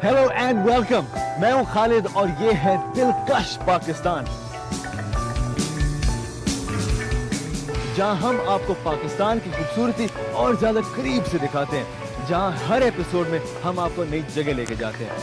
Hello and welcome. मैं हूं खालिद और ये है दिलकश पाकिस्तान, जहां हम आपको पाकिस्तान की खूबसूरती और ज्यादा करीब से दिखाते हैं, जहां हर एपिसोड में हम आपको नई जगह लेके जाते हैं।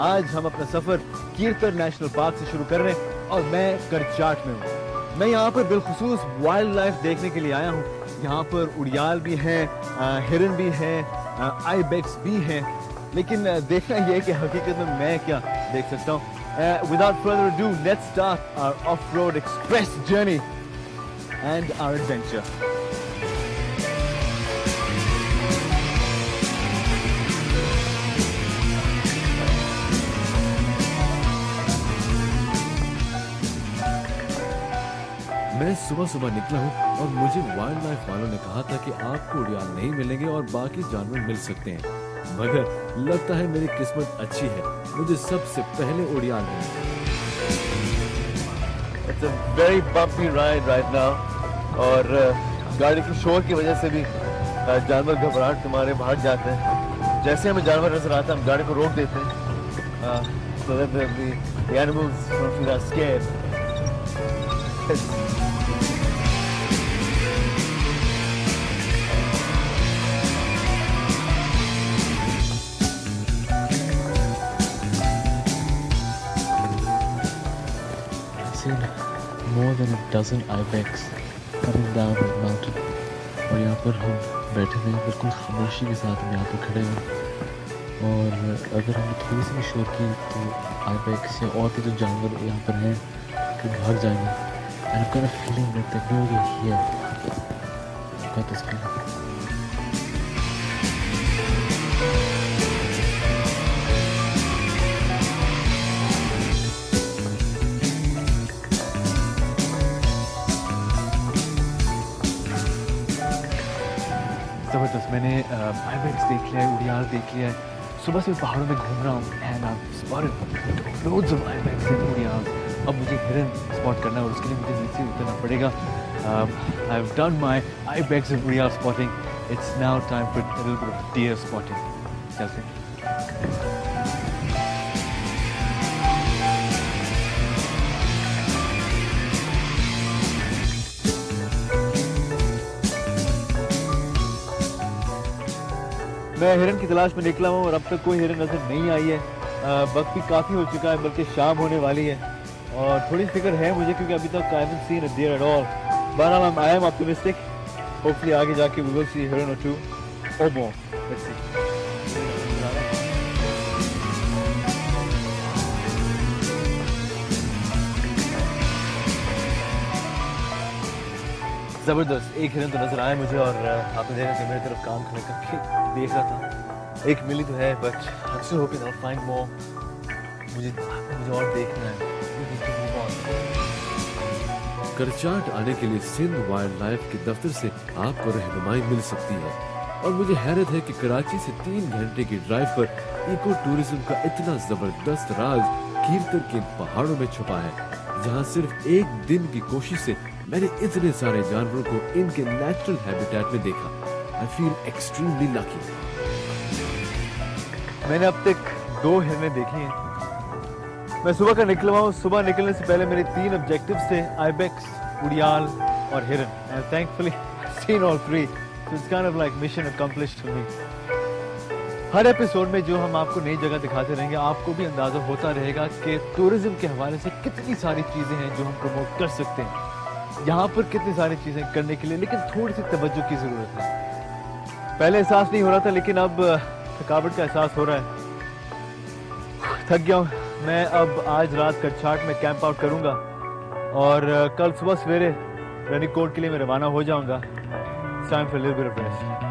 आज हम अपना सफर कीरतर नेशनल पार्क से शुरू कर रहे हैं और मैं करचाट में हूँ। मैं यहाँ पर बिलखुसूस वाइल्ड लाइफ देखने के लिए आया हूँ। यहाँ पर उड़ियाल भी हैं, हिरन भी हैं, आइबेक्स भी हैं, लेकिन देखना यह है कि हकीकत में मैं क्या देख सकता हूँ। Without further ado, let's start our off road express journey and our adventure. मैं सुबह सुबह निकला हूँ और मुझे वाइल्ड लाइफ वालों ने कहा था कि आपको उड़ियाल नहीं मिलेंगे और बाकी जानवर मिल सकते हैं, मगर लगता है मेरी किस्मत अच्छी है, मुझे सबसे पहले उड़ियाल मिले। It's a very bumpy ride right now और गाड़ी की शोर की वजह से भी जानवर घबराहट के मारे भाग जाते हैं। जैसे हमें जानवर नजर आता है हम गाड़ी को रोक देते हैं so that the animals don't feel scared. More than a dozen ibex coming down the mountain और यहाँ पर हम बैठे हुए हैं बिल्कुल खामोशी के साथ। हम यहाँ पर खड़े हैं और अगर हमने थोड़ी सी भी शोर की तो ibex या और भी जो जानवर यहाँ पर हैं कि भाग जाएंगे। And I've got a feeling that they know we're here. I've got this feeling. जबरदस्त। मैंने आइबेक्स देख लिया है, उड़ियाल देख लिया है। सुबह से पहाड़ों में घूम रहा हूँ and I spotted loads of ibex in urial. अब मुझे हिरन स्पॉट करना है और उसके लिए मुझे नीचे उतरना पड़ेगा। I have done my ibex and urial spotting. It's now time for a little bit of deer spotting. चलते हैं। मैं हिरन की तलाश में निकला हूँ और अब तक कोई हिरन नजर नहीं आई है। वक्त भी काफ़ी हो चुका है, बल्कि शाम होने वाली है और थोड़ी फिक्र है मुझे क्योंकि अभी तक I haven't seen a deer at all. बहरहाल आई एम ऑप्टिमिस्टिक। होपफुली आगे जाके वी विल सी हिरन और टू और मोर। Let's see. जबरदस्त। एक हिरन तो नजर आया मुझे और आपने देखा कि मेरी तरफ काम करके देख रहा था। एक मिली तो है but I still hoping I will find more. मुझे और देखना है। करचाट आने के लिए सिंध वाइल्ड लाइफ के दफ्तर से आपको रहनुमाई मिल सकती है और मुझे हैरत है कि कराची से 3 घंटे की ड्राइव पर इको टूरिज्म का इतना जबरदस्त राज कीरतर के पहाड़ों में छुपा है, जहां सिर्फ एक दिन की कोशिश से मैंने इतने सारे जानवरों को इनके नेचुरल हैबिटेट में देखा। I feel extremely lucky. मैंने अब तक 2 हिरनें देखी हैं। मैं सुबह का निकला हूँ। सुबह निकलने से पहले मेरे 3 ऑब्जेक्टिव्स थे, आइबेक्स, उड़ियाल और हिरन, and thankfully seen all 3। So it's kind of like mission accomplished for me. Her episode में जो हम आपको नई जगह दिखाते रहेंगे, आपको भी अंदाजा होता रहेगा कि टूरिज्म के हवाले से कितनी सारी चीजें हैं जो हम प्रमोट कर सकते हैं। यहाँ पर कितनी सारी चीजें करने के लिए, लेकिन थोड़ी सी तवज्जो की जरूरत है। पहले एहसास नहीं हो रहा था लेकिन अब थकावट का एहसास हो रहा है। थक गया हूँ मैं। अब आज रात करचाट में कैंप आउट करूंगा और कल सुबह सवेरे रनिकोट के लिए मैं रवाना हो जाऊंगा। Time for little bit of rest.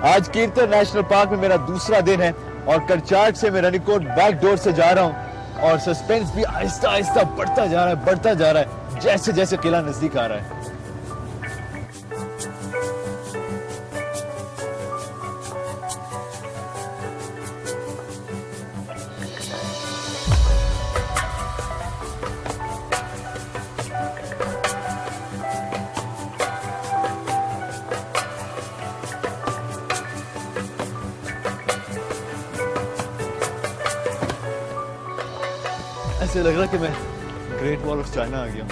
आज कीर्तन नेशनल पार्क में मेरा दूसरा दिन है और करचाट से मैं रनिकोट बैक डोर से जा रहा हूँ और सस्पेंस भी आहिस्ता आहिस्ता बढ़ता जा रहा है जैसे जैसे किला नजदीक आ रहा है। ऐसे लग रहा कि मैं ग्रेट वॉल ऑफ चाइना आ गया हूँ।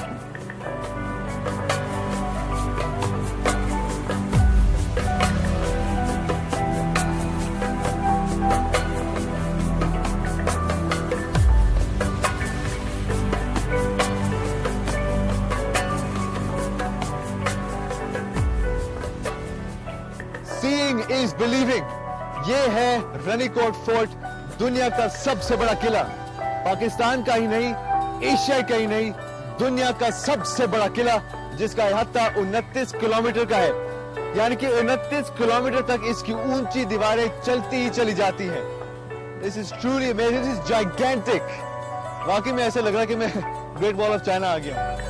Seeing is believing। ये है रनिकोट फोर्ट, दुनिया का सबसे बड़ा किला। पाकिस्तान का ही नहीं, एशिया का ही नहीं, दुनिया का सबसे बड़ा किला जिसका अहाता 29 किलोमीटर का है। यानी कि 29 किलोमीटर तक इसकी ऊंची दीवारें चलती ही चली जाती हैं। This is truly amazing, this is gigantic. वाकई में ऐसे लग रहा है कि मैं ग्रेट वॉल ऑफ चाइना आ गया हूं।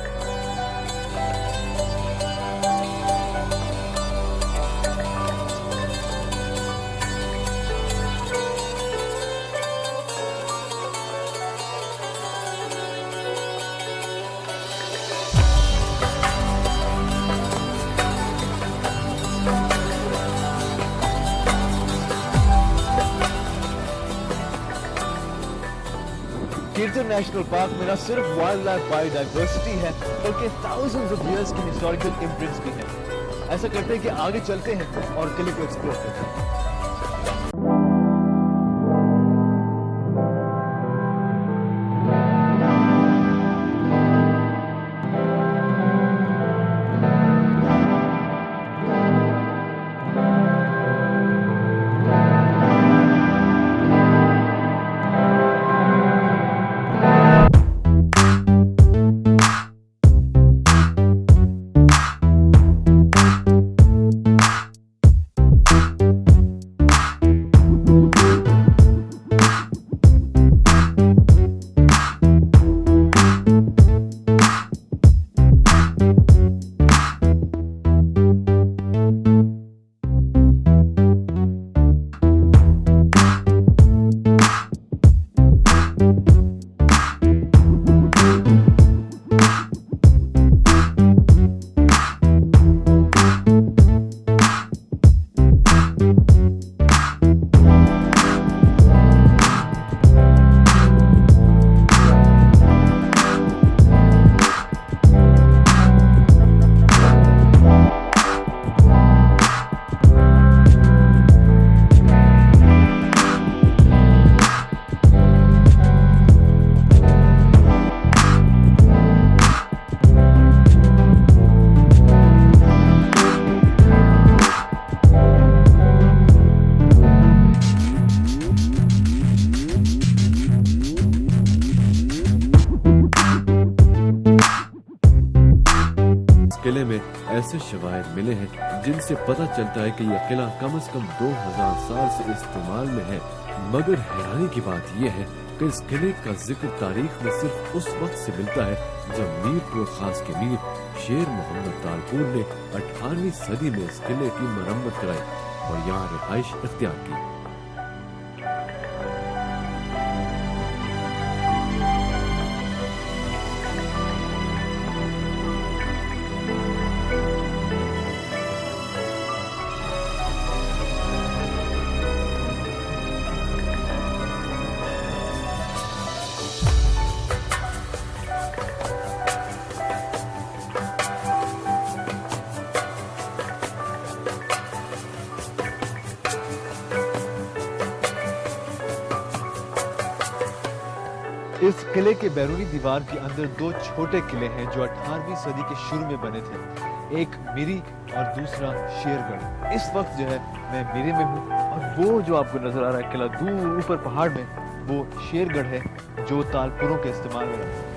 कीर्तन नेशनल पार्क में न सिर्फ वाइल्ड लाइफ बायोडाइवर्सिटी है बल्कि thousands of years के हिस्टोरिकल इम्प्रिंट्स भी हैं। ऐसा करते हैं कि आगे चलते हैं और किले को एक्सप्लोर करते हैं। किले में ऐसे शवाहिद मिले हैं जिनसे पता चलता है कि यह किला कम से कम 2000 साल से इस्तेमाल में है। मगर हैरानी की बात यह है कि इस किले का जिक्र तारीख में सिर्फ उस वक्त से मिलता है जब मीरपुर खास के मीर शेर मोहम्मद तालपुर ने 18वीं सदी में इस किले की मरम्मत कराई और यहाँ रिहाइश इख्तियार की। इस किले के बैरूनी दीवार के अंदर दो छोटे किले हैं जो 18वीं सदी के शुरू में बने थे, एक मिरी और दूसरा शेरगढ़। इस वक्त जो है मैं मिरी में हूँ और वो जो आपको नजर आ रहा है किला दूर ऊपर पहाड़ में, वो शेरगढ़ है जो तालपुरों के इस्तेमाल में रहा है।